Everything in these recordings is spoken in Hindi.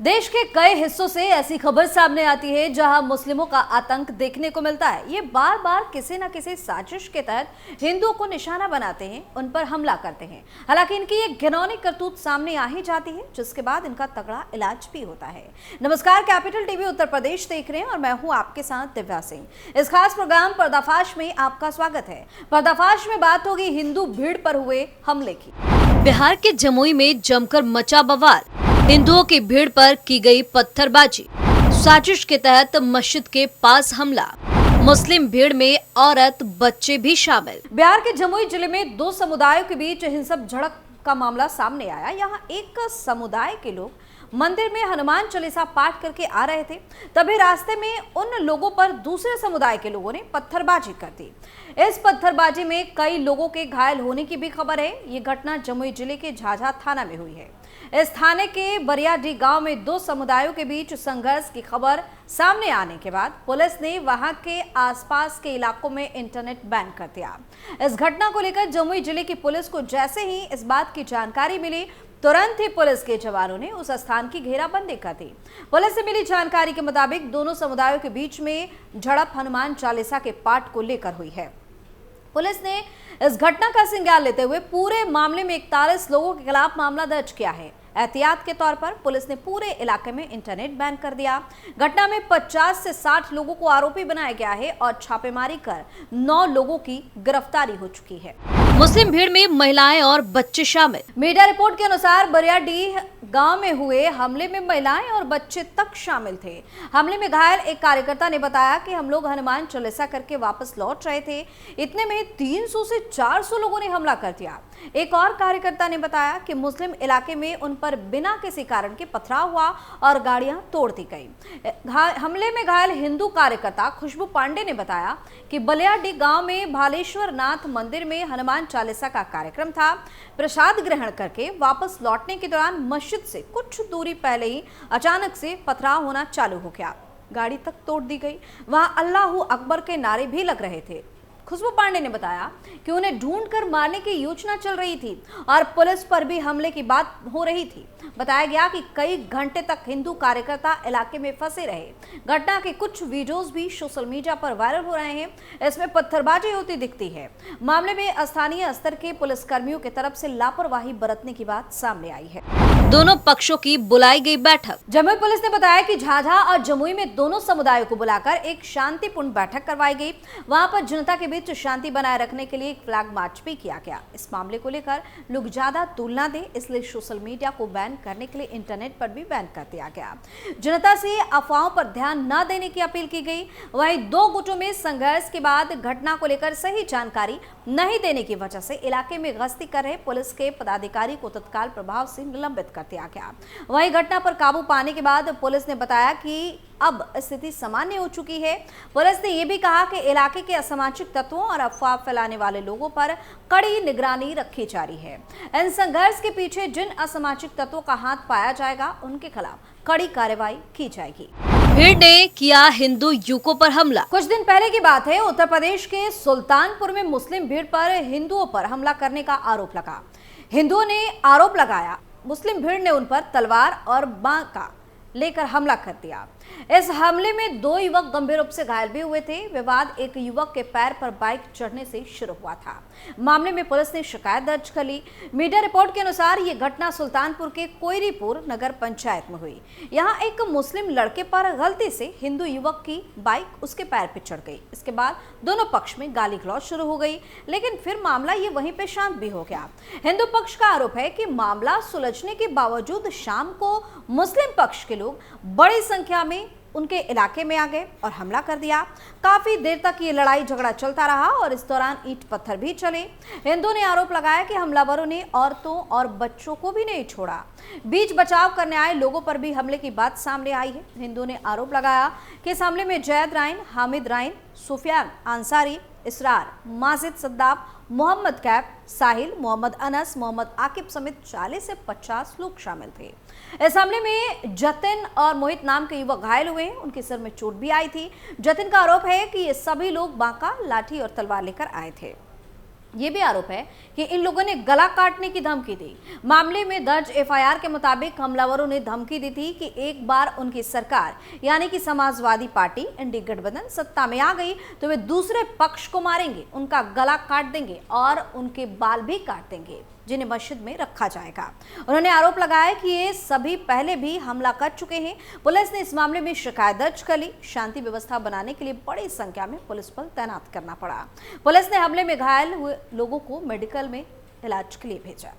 देश के कई हिस्सों से ऐसी खबर सामने आती है जहां मुस्लिमों का आतंक देखने को मिलता है। ये बार बार किसी न किसी साजिश के तहत हिंदुओं को निशाना बनाते हैं, उन पर हमला करते हैं। हालांकि इनकी ये घिनौनी करतूत सामने आ ही जाती है, जिसके बाद इनका तगड़ा इलाज भी होता है। नमस्कार, कैपिटल टीवी उत्तर प्रदेश देख रहे हैं और मैं हूं आपके साथ दिव्या सिंह। इस खास प्रोग्राम पर्दाफाश में आपका स्वागत है। पर्दाफाश में बात होगी हिंदू भीड़ पर हुए हमले की। बिहार के जमुई में जमकर मचा बवाल, हिंदुओं की भीड़ पर की गई पत्थरबाजी, साजिश के तहत मस्जिद के पास हमला, मुस्लिम भीड़ में औरत बच्चे भी शामिल। बिहार के जमुई जिले में दो समुदायों के बीच हिंसक झड़प का मामला सामने आया। यहाँ एक समुदाय के लोग मंदिर में हनुमान चालीसा पाठ करके आ रहे थे, तभी रास्ते में उन लोगों पर दूसरे समुदाय के लोगों ने पत्थरबाजी कर दी। इस पत्थरबाजी में कई लोगों के घायल होने की भी खबर है। ये घटना जमुई जिले के झाझा थाना में हुई है। इस थाने के बरियाडीह गांव में दो समुदायों के बीच संघर्ष की खबर सामने आने के बाद पुलिस ने वहां के आसपास के इलाकों में इंटरनेट बैन कर दिया। इस घटना को लेकर जमुई जिले की पुलिस को जैसे ही इस बात की जानकारी मिली, तुरंत ही पुलिस के जवानों ने उस स्थान की घेराबंदी कर दी। पुलिस से मिली जानकारी के मुताबिक दोनों समुदायों के बीच में झड़प हनुमान चालीसा के पाठ को लेकर हुई है। पुलिस ने इस घटना का संज्ञान लेते हुए पूरे मामले में 41 लोगों के खिलाफ मामला दर्ज किया है। एहतियात के तौर पर पुलिस ने पूरे इलाके में इंटरनेट बैन कर दिया। घटना में 50 से 60 लोगों को आरोपी बनाया गया है और छापेमारी कर 9 लोगों की गिरफ्तारी हो चुकी है। मुस्लिम भीड़ में महिलाएं और बच्चे शामिल। मीडिया रिपोर्ट के अनुसार बरियाडीह गांव में हुए हमले में महिलाएं और बच्चे तक शामिल थे। हमले में घायल एक कार्यकर्ता ने बताया कि हम लोग हनुमान चालीसा करके वापस लौट रहे थे, इतने में 300 से 400 लोगों ने हमला कर दिया। एक और कार्यकर्ता ने बताया कि मुस्लिम इलाके में उन पर बिना किसी कारण के पथराव हुआ और गाड़ियां तोड़ दी गई। हमले में घायल हिंदू कार्यकर्ता खुशबू पांडे ने बताया कि बलियाडीह गांव में भालेश्वर नाथ मंदिर में हनुमान चालीसा का कार्यक्रम था। प्रसाद ग्रहण करके वापस लौटने के दौरान मस्जिद से कुछ दूरी पहले ही अचानक से पथराव होना चालू हो गया, गाड़ी तक तोड़ दी गई। वहां अल्लाहू अकबर के नारे भी लग रहे थे। खुशबू पांडे ने बताया कि उन्हें ढूंढकर मारने की योजना चल रही थी और पुलिस पर भी हमले की बात हो रही थी। बताया गया कि कई घंटे तक हिंदू कार्यकर्ता इलाके में फंसे रहे। घटना के कुछ वीडियोस भी सोशल मीडिया पर वायरल हो रहे हैं। इसमें पत्थरबाजी होती दिखती है। मामले में स्थानीय स्तर के पुलिस कर्मियों की तरफ से लापरवाही बरतने की बात सामने आई है। दोनों पक्षों की बुलाई गई बैठक। जमुई पुलिस ने बताया कि झाझा और जमुई में दोनों समुदायों को बुलाकर एक शांतिपूर्ण बैठक करवाई गई। वहां पर जनता के बीच शांति बनाए रखने के लिए एक फ्लैग मार्च भी किया गया। इस मामले को लेकर लोग ज्यादा तुलना दें, इसलिए सोशल मीडिया को बैन करने के लिए इंटरनेट पर भी बैन कर दिया गया। जनता से अफवाहों पर ध्यान न देने की अपील की गई। वहीं दो गुटों में संघर्ष के बाद घटना को लेकर सही जानकारी नहीं देने की वजह से इलाके में गश्ती कर रहे पुलिस के पदाधिकारी को तत्काल प्रभाव से निलंबित कर दिया गया। वहीं घटना पर काबू पाने के बाद पुलिस ने बताया कि अब स्थिति सामान्य हो चुकी है। पुलिस ने यह भी कहा कि इलाके के असामाजिक तत्वों और अफवाह फैलाने वाले लोगों पर कड़ी निगरानी रखी जा रही है। इन संघर्ष के पीछे जिन असामाजिक तत्वों का हाथ पाया जाएगा, उनके खिलाफ कड़ी कार्रवाई की जाएगी। भीड़ ने किया हिंदू युवकों पर हमला। कुछ दिन पहले की बात है, उत्तर प्रदेश के सुल्तानपुर में मुस्लिम भीड़ पर हिंदुओं पर हमला करने का आरोप लगा। हिंदुओं ने आरोप लगाया, मुस्लिम भीड़ ने उन पर तलवार और बांका लेकर हमला कर दिया। इस हमले में 2 युवक गंभीर रूप से घायल भी हुए थे। विवाद एक युवक के पैर पर बाइक चढ़ने से शुरू हुआ था। मामले में पुलिस ने शिकायत दर्ज कर ली। मीडिया रिपोर्ट के अनुसार ये घटना सुल्तानपुर के कोयरीपुर नगर पंचायत में हुई। यहाँ एक मुस्लिम लड़के पर गलती से हिंदू युवक की बाइक उसके पैर पर चढ़ गई। इसके बाद दोनों पक्ष में गाली गलौज शुरू हो गई, लेकिन फिर मामला ये वहीं पे शांत भी हो गया। हिंदू पक्ष का आरोप है कि मामला सुलझने के बावजूद शाम को मुस्लिम पक्ष के लोग बड़ी संख्या में उनके इलाके में आ गए और हमला कर दिया। काफी देर तक ये लड़ाई झगड़ा चलता रहा और इस दौरान ईंट पत्थर भी चले। हिंदुओं ने आरोप लगाया कि हमलावरों ने औरतों और बच्चों को भी नहीं छोड़ा। बीच बचाव करने आए लोगों पर भी हमले की बात सामने आई है। हिंदुओं ने आरोप लगाया कि इस हमले में जैद राइन, हामिद राइन, सुफियान अंसारी, इसरार, माजिद सद्दाब, मोहम्मद कैफ, साहिल, मोहम्मद अनस, मोहम्मद आकिब समेत 40 से 50 लोग शामिल थे। इस हमले में जतिन और मोहित नाम के युवक घायल हुए। उनके सिर में चोट भी आई थी। जतिन का आरोप है कि ये सभी लोग बांका, लाठी और तलवार लेकर आए थे। ये भी आरोप है कि इन लोगों ने गला काटने की धमकी दी। मामले में दर्ज एफआईआर के मुताबिक हमलावरों ने धमकी दी थी कि एक बार उनकी सरकार यानी कि समाजवादी पार्टी इंडी गठबंधन सत्ता में आ गई तो वे दूसरे पक्ष को मारेंगे, उनका गला काट देंगे और उनके बाल भी काट देंगे, जिन्हें मस्जिद में रखा जाएगा। उन्होंने आरोप लगाया कि ये सभी पहले भी हमला कर चुके हैं। पुलिस ने इस मामले में शिकायत दर्ज कर ली। शांति व्यवस्था बनाने के लिए बड़ी संख्या में पुलिस बल तैनात करना पड़ा। पुलिस ने हमले में घायल हुए लोगों को मेडिकल में इलाज के लिए भेजा।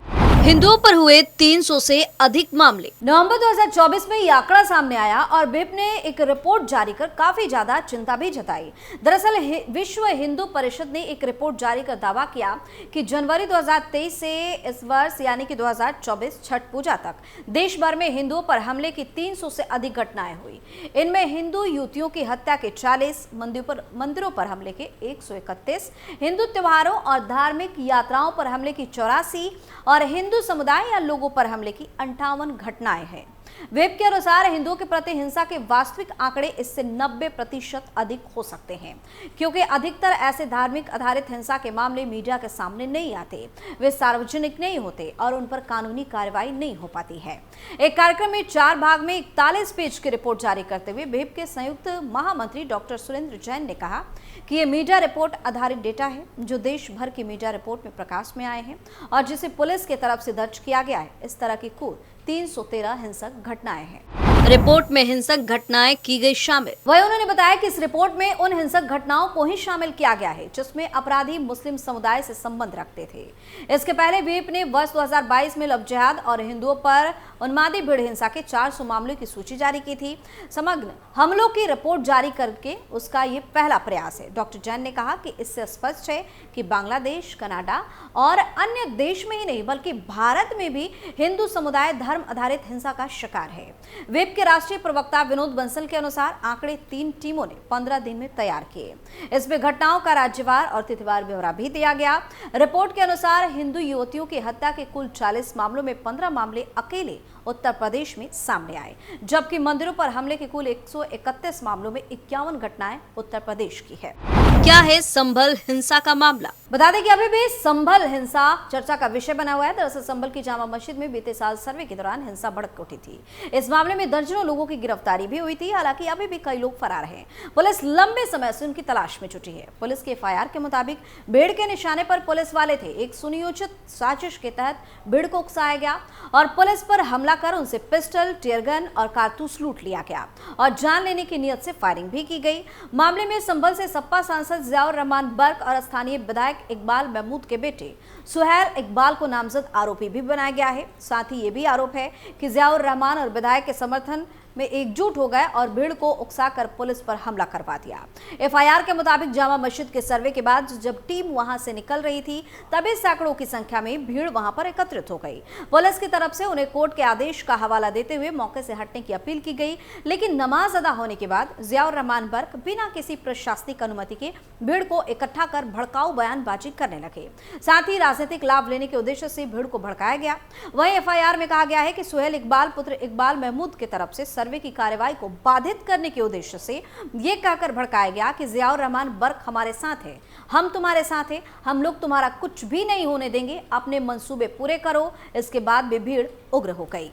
हिंदुओं पर हुए 300 से अधिक मामले। नवंबर 2024 में यह आंकड़ा सामने आया और विप ने एक रिपोर्ट जारी कर काफी ज्यादा चिंता भी जताई। दरअसल विश्व हिंदू परिषद ने एक रिपोर्ट जारी कर दावा किया कि जनवरी 2023 से इस वर्ष यानी कि 2024 छठ पूजा तक देश भर में हिंदुओं पर हमले की 300 से अधिक घटनाएं हुई। इनमें हिंदू युवतियों की हत्या के 40, मंदिरों पर हमले के 131, हिंदू त्योहारों और धार्मिक यात्राओं पर हमले की 84 और हिंदू समुदाय या लोगों पर हमले की 58 घटनाएं हैं। वेब के अनुसार हिंदुओं के प्रति हिंसा के वास्तविक आंकड़े इससे 90% अधिक हो सकते हैं, क्योंकि अधिकतर ऐसे धार्मिक आधारित हिंसा के मामले मीडिया के सामने नहीं आते, वे सार्वजनिक नहीं होते और उन पर कानूनी कार्रवाई नहीं हो पाती है। एक कार्यक्रम में 4 भाग में 41 पेज की रिपोर्ट जारी करते हुए वेब के संयुक्त महामंत्री डॉक्टर सुरेंद्र जैन ने कहा कि ये मीडिया रिपोर्ट आधारित डेटा है जो देश भर की मीडिया रिपोर्ट में प्रकाश में आए हैं और जिसे पुलिस की तरफ से दर्ज किया गया है। इस तरह की कुल 313 हिंसक घटनाएं हैं। रिपोर्ट में हिंसक घटनाएं की गई शामिल। वहीं उन्होंने बताया कि इस रिपोर्ट में उन हिंसक घटनाओं को ही शामिल किया गया है जिसमें अपराधी मुस्लिम समुदाय से संबंध रखते थे। इसके पहले वेब ने वर्ष 2022 में लव जिहाद और हिंदुओं पर उन्मादी भीड़ हिंसा के 400 मामलों की सूची जारी की थी। समग्र हमलों की रिपोर्ट जारी करके उसका ये पहला प्रयास है। डॉक्टर जैन ने कहा कि इससे स्पष्ट है कि बांग्लादेश, कनाडा और अन्य देश में ही नहीं बल्कि भारत में भी हिंदू समुदाय धर्म आधारित हिंसा का शिकार है। वेब के राष्ट्रीय प्रवक्ता विनोद बंसल के अनुसार आंकड़े 3 टीमों ने 15 दिन में तैयार किए। इसमें घटनाओं का राज्यवार और तिथिवार ब्यौरा भी दिया गया। रिपोर्ट के अनुसार हिंदू युवतियों की हत्या के कुल 40 मामलों में 15 मामले अकेले उत्तर प्रदेश में सामने आए, जबकि मंदिरों पर हमले के कुल 131 मामलों में 51 घटनाएं उत्तर प्रदेश की है। क्या है संभल हिंसा का मामला? बता दें कि अभी भी संभल हिंसा चर्चा का विषय बना हुआ है। दरअसल संभल की जामा मस्जिद में बीते साल सर्वे के दौरान हिंसा भड़क उठी थी। इस मामले में दर्जनों लोगों की गिरफ्तारी भी हुई थी। हालांकि अभी भी कई लोग फरार हैं। पुलिस लंबे समय से उनकी तलाश में जुटी है। पुलिस के एफआईआर के मुताबिक भीड़ के निशाने पर पुलिस वाले थे। एक सुनियोजित साजिश के तहत भीड़ को उकसाया गया और पुलिस पर हमला कर उनसे पिस्टल, टीयर गन और कारतूस लूट लिया गया और जान लेने की नियत से फायरिंग भी की गई। मामले में संभल से सपा सांसद जियाउर रहमान बर्क और स्थानीय विधायक इकबाल महमूद के बेटे सुहैल इकबाल को नामजद आरोपी भी बनाया गया है। साथ ही ये भी आरोप है कि जियाउर रहमान और विधायक के समर्थन में एकजुट हो गए और भीड़ को उकसाकर पुलिस पर हमला करवा दिया। एफआईआर के मुताबिक जामा मस्जिद के सर्वे के बाद जब टीम वहां से निकल रही थी तभी सैकड़ों की संख्या में भीड़ वहां पर एकत्रित हो गई। पुलिस की तरफ से उन्हें कोर्ट के आदेश का हवाला देते हुए मौके से हटने की अपील की गई, लेकिन नमाज अदा होने के बाद जियाउर रहमान बर्क बिना किसी प्रशासनिक अनुमति के भीड़ को इकट्ठा कर भड़काऊ बयानबाजी करने लगे। साथ ही राजनीतिक लाभ लेने के उद्देश्य से भीड़ को भड़काया गया। वहीं एफआईआर में कहा गया है कि सुहैल इकबाल पुत्र इकबाल महमूद की तरफ से सर्वे की कार्रवाई को बाधित करने के उद्देश्य से यह कहकर भड़काया गया कि जियाउर रहमान बर्क हमारे साथ है, हम तुम्हारे साथ हैं, हम लोग तुम्हारा कुछ भी नहीं होने देंगे, अपने मंसूबे पूरे करो। इसके बाद भी भीड़ उग्र हो गई।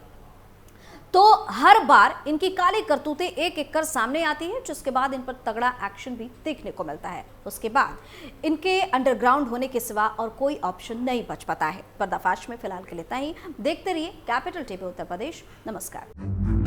तो हर बार इनकी काली करतूतें एक एक कर सामने आती है, जिसके बाद इन पर तगड़ा एक्शन भी देखने को मिलता है। उसके बाद इनके अंडरग्राउंड होने के सिवा और कोई ऑप्शन नहीं बच पाता है। पर्दाफाश में फिलहाल के लिए इतना ही। देखते रहिए कैपिटल टीवी उत्तर प्रदेश। नमस्कार।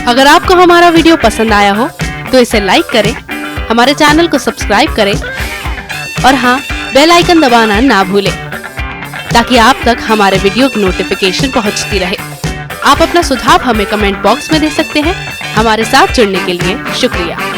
अगर आपको हमारा वीडियो पसंद आया हो तो इसे लाइक करें, हमारे चैनल को सब्सक्राइब करें और हाँ, बेल आइकन दबाना ना भूलें ताकि आप तक हमारे वीडियो की नोटिफिकेशन पहुंचती रहे। आप अपना सुझाव हमें कमेंट बॉक्स में दे सकते हैं। हमारे साथ जुड़ने के लिए शुक्रिया।